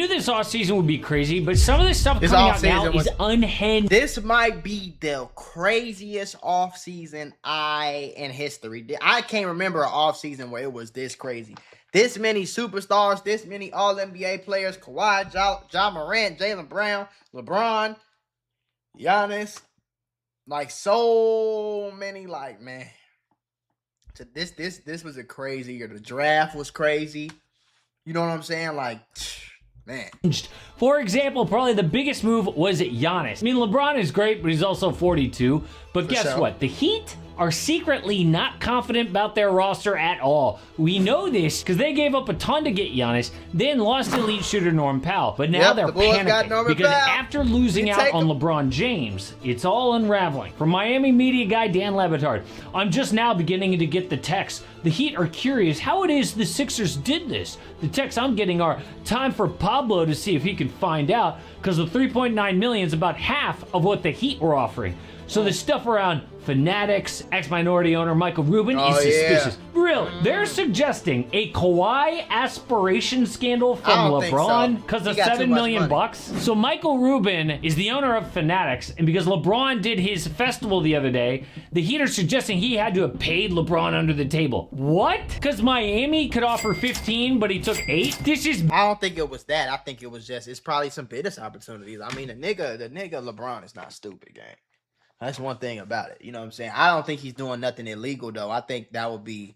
knew this offseason would be crazy, but some of this stuff coming out now is unhinged. This might be the craziest offseason in history. I can't remember an offseason where it was this crazy. This many superstars, this many All-NBA players, Kawhi, Ja Morant, Jaylen Brown, LeBron, Giannis. Like, so many, like, man. So this was a crazy year. The draft was crazy. You know what I'm saying? Like, man. For example, probably the biggest move was Giannis. I mean, LeBron is great, but he's also 42. But guess what? The Heat are secretly not confident about their roster at all. We know this because they gave up a ton to get Giannis, then lost elite shooter Norm Powell. But now they're panicking because after losing out on LeBron James, it's all unraveling. From Miami media guy Dan Le Batard, I'm just now beginning to get the texts. The Heat are curious how it is the Sixers did this. The texts I'm getting are time for Pablo to see if he can find out, because the $3.9 million is about half of what the Heat were offering. So the stuff around Fanatics, ex-minority owner Michael Rubin is suspicious. Really, they're suggesting a Kawhi aspiration scandal from LeBron because of $7 million bucks. So Michael Rubin is the owner of Fanatics, and because LeBron did his festival the other day, the Heat are suggesting he had to have paid LeBron under the table. What? Because Miami could offer 15, but he took 8? This is... I don't think it was that. I think it was just, it's probably some business opportunities. I mean, the nigga LeBron is not stupid, gang. That's one thing about it. You know what I'm saying? I don't think he's doing nothing illegal, though. I think that would be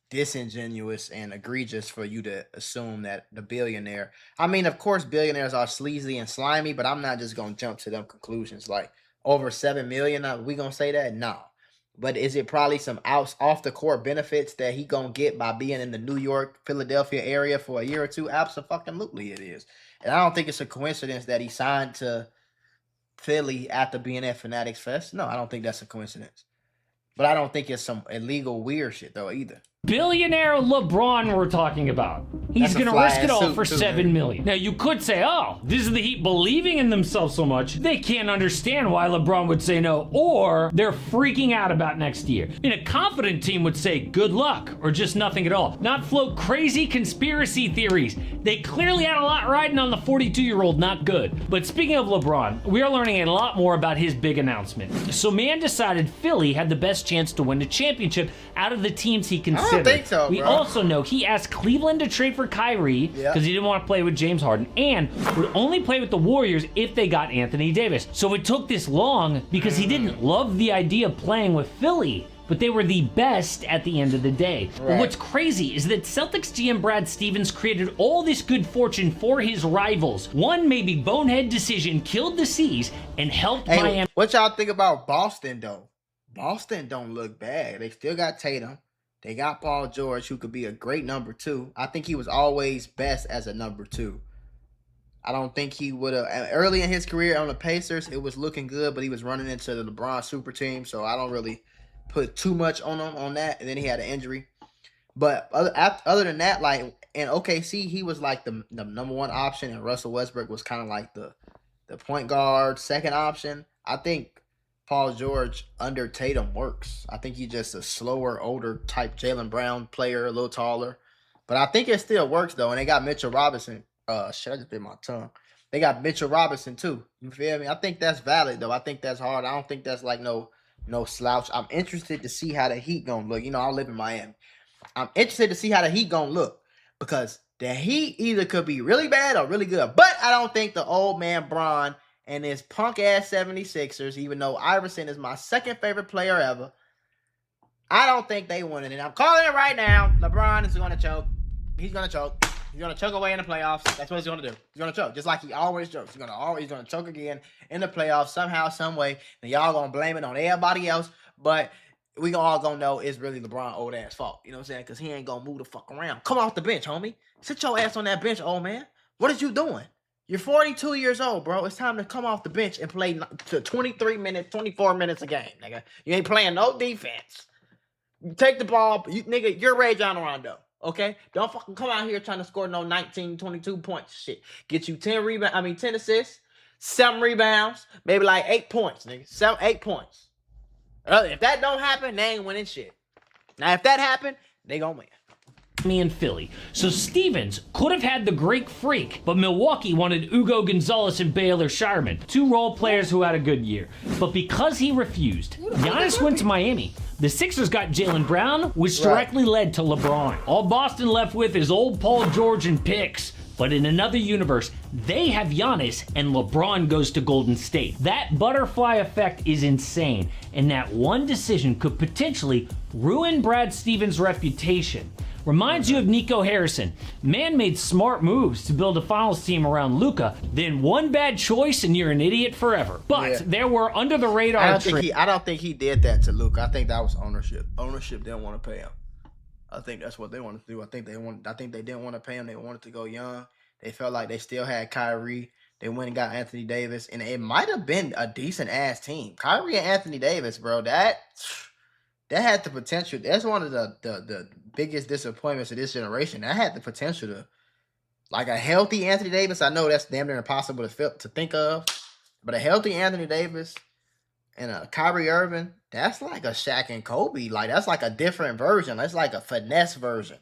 disingenuous and egregious for you to assume that the billionaire... I mean, of course, billionaires are sleazy and slimy, but I'm not just going to jump to them conclusions. Like, over $7 million, are we going to say that? No. But is it probably some off-the-court benefits that he going to get by being in the New York, Philadelphia area for a year or two? Absolutely it is. And I don't think it's a coincidence that he signed to Philly after being at Fanatics Fest. No, I don't think that's a coincidence. But I don't think it's some illegal weird shit, though, either. Billionaire LeBron we're talking about. He's going to risk it all for $7 million. Now, you could say, oh, this is the Heat believing in themselves so much, they can't understand why LeBron would say no, or they're freaking out about next year. I mean, a confident team would say good luck, or just nothing at all. Not float crazy conspiracy theories. They clearly had a lot riding on the 42-year-old, not good. But speaking of LeBron, we are learning a lot more about his big announcement. So man decided Philly had the best chance to win the championship out of the teams he considered. I don't think so, bro. We also know he asked Cleveland to trade for Kyrie because he didn't want to play with James Harden, and would only play with the Warriors if they got Anthony Davis. So it took this long because he didn't love the idea of playing with Philly, but they were the best at the end of the day. Right. But what's crazy is that Celtics GM Brad Stevens created all this good fortune for his rivals. One maybe bonehead decision killed the C's and helped Miami. What y'all think about Boston, though? Boston don't look bad. They still got Tatum. They got Paul George, who could be a great number 2. I think he was always best as a number 2. I don't think he would have... Early in his career on the Pacers, it was looking good, but he was running into the LeBron super team, so I don't really put too much on him on that. And then he had an injury. But other than that, like in OKC, he was like the number 1 option, and Russell Westbrook was kind of like the point guard, second option. I think Paul George under Tatum works. I think he's just a slower, older type Jaylen Brown player, a little taller. But I think it still works, though. And they got Mitchell Robinson. Shit, I just bit my tongue. They got Mitchell Robinson, too. You feel me? I think that's valid, though. I think that's hard. I don't think that's like no slouch. I'm interested to see how the Heat gonna look. You know, I live in Miami. I'm interested to see how the Heat gonna look. Because the Heat either could be really bad or really good. But I don't think the old man Bron and his punk-ass 76ers, even though Iverson is my second favorite player ever, I don't think they win it. And I'm calling it right now. LeBron is going to choke. He's going to choke. He's going to choke away in the playoffs. That's what he's going to do. He's going to choke, just like he always chokes. He's going to choke again in the playoffs somehow, some way. And y'all going to blame it on everybody else. But we all going to know it's really LeBron's old ass fault. You know what I'm saying? Because he ain't going to move the fuck around. Come off the bench, homie. Sit your ass on that bench, old man. What is you doing? You're 42 years old, bro. It's time to come off the bench and play to 23 minutes, 24 minutes a game, nigga. You ain't playing no defense. You take the ball, nigga, you're Rajon Rondo, okay? Don't fucking come out here trying to score no 19, 22 points shit. Get you 10 assists, 7 rebounds, maybe like 8 points, nigga. 8 points. If that don't happen, they ain't winning shit. Now, if that happened, they gonna win. me in Philly. So Stevens could have had the Greek Freak, but Milwaukee wanted Ugo Gonzalez and Baylor Shireman, 2 role players who had a good year. But because he refused, Giannis went to Miami. The Sixers got Jaylen Brown, which directly led to LeBron. All Boston left with is old Paul George and picks. But in another universe, they have Giannis and LeBron goes to Golden State. That butterfly effect is insane, and that one decision could potentially ruin Brad Stevens' reputation. Reminds you of Nico Harrison. Man made smart moves to build a finals team around Luka, then one bad choice and you're an idiot forever. But there were under the radar I don't think he did that to Luka. I think that was ownership. Ownership didn't want to pay him. I think that's what they wanted to do. I think they didn't want to pay him. They wanted to go young. They felt like they still had Kyrie. They went and got Anthony Davis, and it might have been a decent ass team. Kyrie and Anthony Davis, bro. That had the potential. That's one of the biggest disappointments of this generation. That had the potential to, like, a healthy Anthony Davis. I know that's damn near impossible to think of, but a healthy Anthony Davis and a Kyrie Irving, that's like a Shaq and Kobe. Like, that's like a different version. That's like a finesse version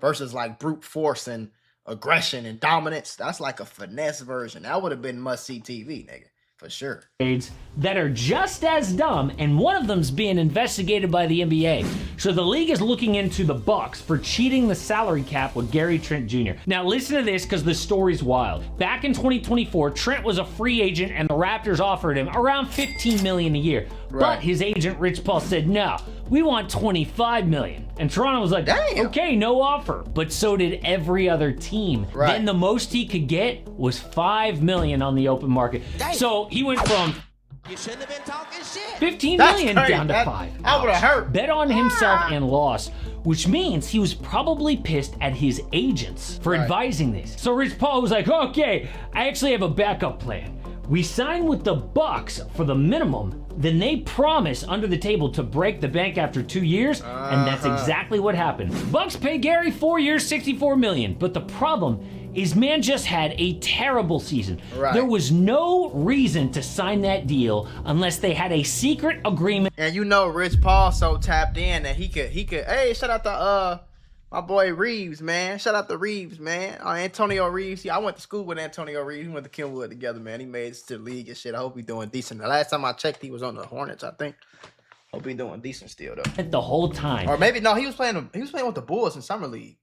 versus like brute force and aggression and dominance. That's like a finesse version. That would have been must-see TV, nigga. For sure. That are just as dumb, and one of them's being investigated by the NBA. So the league is looking into the Bucks for cheating the salary cap with Gary Trent Jr. Now listen to this because the story's wild. Back in 2024, Trent was a free agent and the Raptors offered him around $15 million a year. But his agent Rich Paul said, no, we want $25 million. And Toronto was like, damn, okay, no offer. But so did every other team. Then the most he could get was $5 million on the open market. Damn. So he went from you shouldn't have been talking shit. $15 million down to $5. That would have hurt. Bet on himself and lost, which means he was probably pissed at his agents for advising this. So Rich Paul was like, okay, I actually have a backup plan. We sign with the Bucks for the minimum, then they promise under the table to break the bank after 2 years, and that's exactly what happened. Bucks pay Gary 4 years, $64 million, but the problem is man just had a terrible season. There was no reason to sign that deal unless they had a secret agreement. And you know Rich Paul so tapped in that he could, hey, shout out to my boy Reeves, man. Shout out to Reeves, man. Antonio Reeves. I went to school with Antonio Reeves. We went to Kenwood together, man. He made it to the league and shit. I hope he's doing decent. The last time I checked, he was on the Hornets, I think. Hope he's doing decent still, though. The whole time. Or maybe, no, he was playing with the Bulls in Summer League.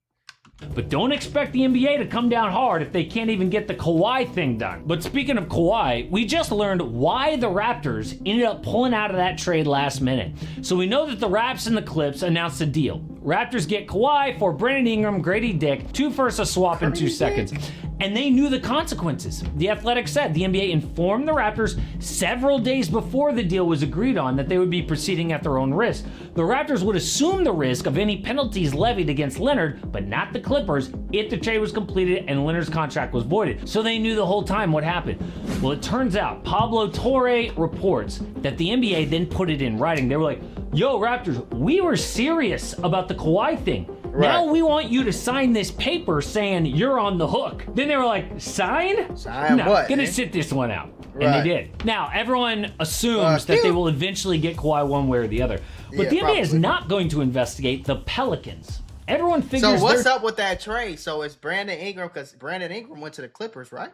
But don't expect the NBA to come down hard if they can't even get the Kawhi thing done. But speaking of Kawhi, we just learned why the Raptors ended up pulling out of that trade last minute. So we know that the Raps and the Clips announced a deal. Raptors get Kawhi for Brandon Ingram, Grady Dick, 2 firsts, a swap in 2 seconds. And they knew the consequences. The Athletic said the NBA informed the Raptors several days before the deal was agreed on that they would be proceeding at their own risk. The Raptors would assume the risk of any penalties levied against Leonard, but not the Clippers, if the trade was completed and Leonard's contract was voided. So they knew the whole time what happened. Well, it turns out Pablo Torre reports that the NBA then put it in writing. They were like, yo, Raptors, we were serious about the Kawhi thing. Now we want you to sign this paper saying you're on the hook. Then they were like, sign? Sign no, what? Gonna sit this one out. And they did. Now, everyone assumes that they will eventually get Kawhi one way or the other. But the NBA is not going to investigate the Pelicans. Everyone figures. So what's up with that trade? So it's Brandon Ingram, because Brandon Ingram went to the Clippers, right?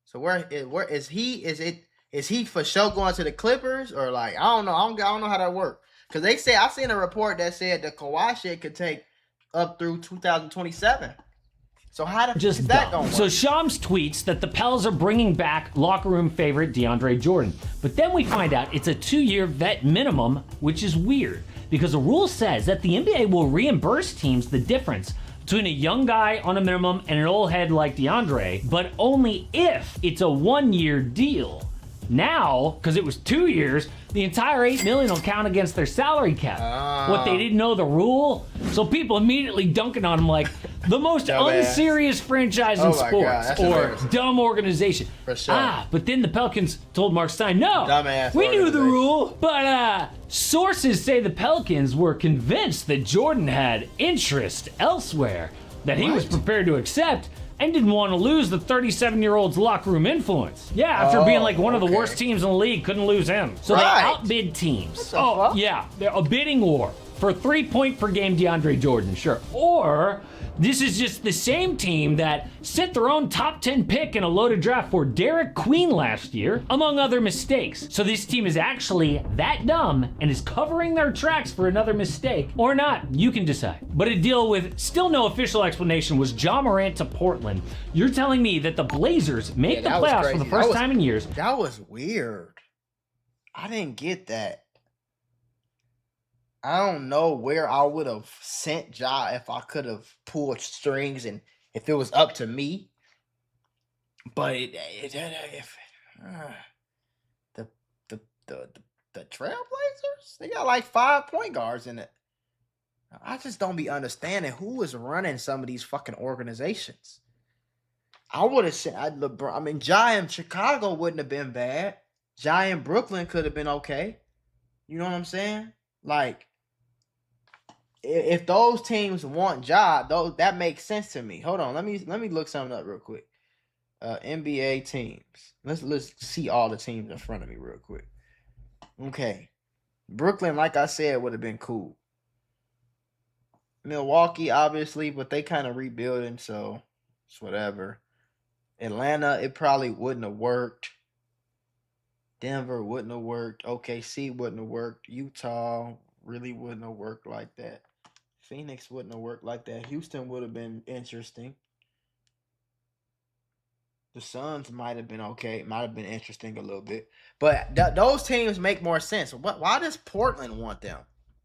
So where is he? Is he for sure going to the Clippers, or like I don't know. I don't know how that works. Because they say I seen a report that said the Kawhi shit could take up through 2027. So how is that going? So Shams tweets that the Pels are bringing back locker room favorite DeAndre Jordan. But then we find out it's a 2-year vet minimum, which is weird because the rule says that the NBA will reimburse teams the difference between a young guy on a minimum and an old head like DeAndre, but only if it's a 1-year deal. Now, because it was 2 years, the entire $8 million will count against their salary cap. What, they didn't know the rule? So people immediately dunking on him like the most unserious franchise in sports or dumb organization. For sure. But then the Pelicans told Mark Stein, no, we knew the rule. But sources say the Pelicans were convinced that Jordan had interest elsewhere that he was prepared to accept, and didn't want to lose the 37-year-old's locker room influence. Yeah, after being like one of the worst teams in the league, couldn't lose him. So they outbid teams. They're a bidding war. for 3-point per game DeAndre Jordan, sure. Or this is just the same team that sent their own top 10 pick in a loaded draft for Derek Queen last year, among other mistakes. So this team is actually that dumb and is covering their tracks for another mistake, or not. You can decide. But a deal with still no official explanation was Ja Morant to Portland. You're telling me that the Blazers make the playoffs for the first time in years. That was weird. I didn't get that. I don't know where I would have sent Ja if I could have pulled strings and if it was up to me. But the Trailblazers, they got like 5 point guards in it. I just don't be understanding who is running some of these fucking organizations. I would have said LeBron. I mean, Ja in Chicago wouldn't have been bad. Ja in Brooklyn could have been okay. You know what I'm saying? Like, if those teams want Ja, that makes sense to me. Hold on, let me look something up real quick. NBA teams. Let's see all the teams in front of me real quick. Okay, Brooklyn, like I said, would have been cool. Milwaukee, obviously, but they kind of rebuilding, so it's whatever. Atlanta, it probably wouldn't have worked. Denver wouldn't have worked. OKC wouldn't have worked. Utah really wouldn't have worked like that. Phoenix wouldn't have worked like that. Houston would have been interesting. The Suns might have been okay. Might have been interesting a little bit. But those teams make more sense. Why does Portland want them?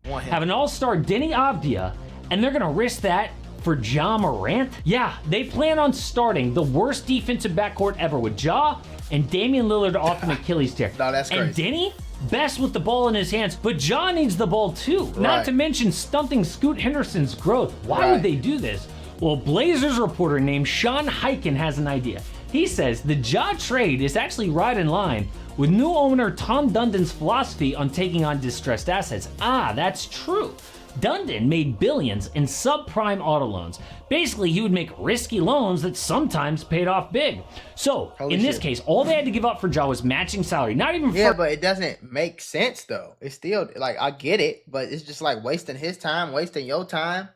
Have an all-star Denny Avdia, and they're going to risk that for Ja Morant? Yeah, they plan on starting the worst defensive backcourt ever with Ja and Damian Lillard off an Achilles tear. No, that's crazy. And Denny, best with the ball in his hands, but Ja needs the ball too. Right. Not to mention stunting Scoot Henderson's growth. Why would they do this? Well, Blazers reporter named Sean Hyken has an idea. He says the Ja trade is actually right in line with new owner Tom Dundon's philosophy on taking on distressed assets. Ah, that's true. Dundon made billions in subprime auto loans. Basically, he would make risky loans that sometimes paid off big. So, in this case, all they had to give up for Ja was matching salary. Not even Yeah, but it doesn't make sense, though. It's still, like, I get it, but it's just like wasting his time, wasting your time.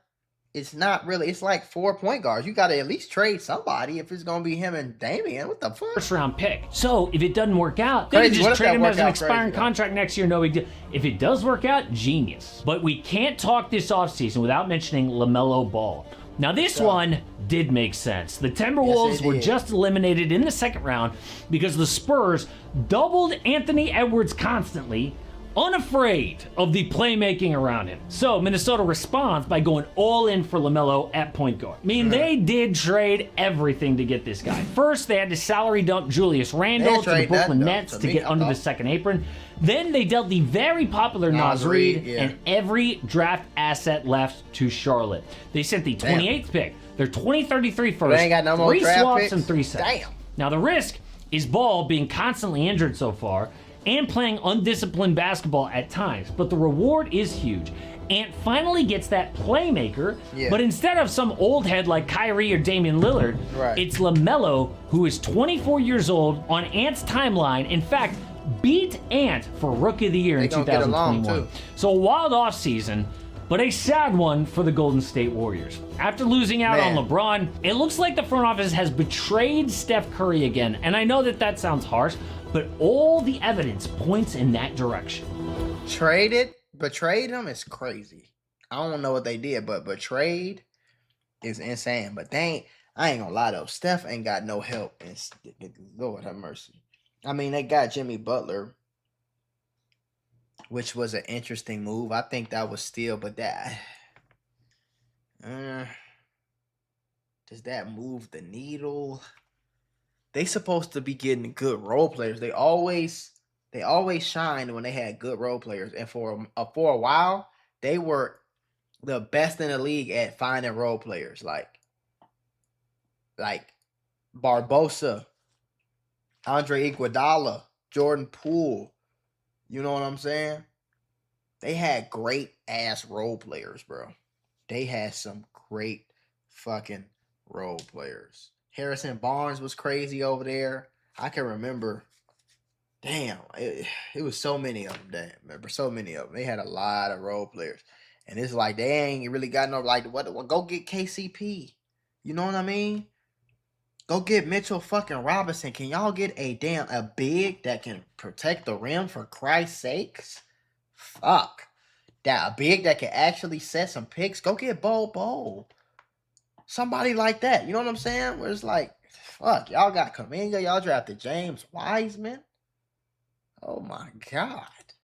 It's not really, it's like 4 point guards. You got to at least trade somebody if it's going to be him and Damian. What the fuck? First round pick. So if it doesn't work out, they just trade him as an expiring contract next year, no big deal. If it does work out, genius. But we can't talk this offseason without mentioning LaMelo Ball. Now this one did make sense. The Timberwolves were just eliminated in the second round because the Spurs doubled Anthony Edwards constantly, unafraid of the playmaking around him. So Minnesota responds by going all in for LaMelo at point guard. I mean, they did trade everything to get this guy. First, they had to salary dump Julius Randle to the Brooklyn Nets to get under the second apron. Then they dealt the very popular Naz Reid and every draft asset left to Charlotte. They sent the 28th pick, their 2033 first, they ain't got no more 3 draft swaps picks? and 3 seconds. Damn. Now the risk is Ball being constantly injured so far and playing undisciplined basketball at times, but the reward is huge. Ant finally gets that playmaker, but instead of some old head like Kyrie or Damian Lillard, it's LaMelo, who is 24 years old, on Ant's timeline. In fact, beat Ant for Rookie of the Year in 2021. So a wild offseason, but a sad one for the Golden State Warriors. After losing out on LeBron, it looks like the front office has betrayed Steph Curry again. And I know that sounds harsh, but all the evidence points in that direction. Betrayed him is crazy. I don't know what they did, but betrayed is insane. But I ain't gonna lie though, Steph ain't got no help. And Lord have mercy. I mean, they got Jimmy Butler, which was an interesting move. I think that was still, but that does that move the needle? They supposed to be getting good role players. They always shined when they had good role players, and for a while they were the best in the league at finding role players, like Barbosa, Andre Iguodala, Jordan Poole. You know what I'm saying? They had great ass role players, bro. They had some great fucking role players. Harrison Barnes was crazy over there. I can remember. Damn, it was so many of them. Damn, remember so many of them. They had a lot of role players. And it's like they ain't really got no like what go get KCP. You know what I mean? Go get Mitchell fucking Robinson. Can y'all get a big that can protect the rim for Christ's sakes? Fuck. That a big that can actually set some picks. Go get Bo. Somebody like that. You know what I'm saying? Where it's like, fuck, y'all got Kuminga, y'all drafted James Wiseman. Oh my God.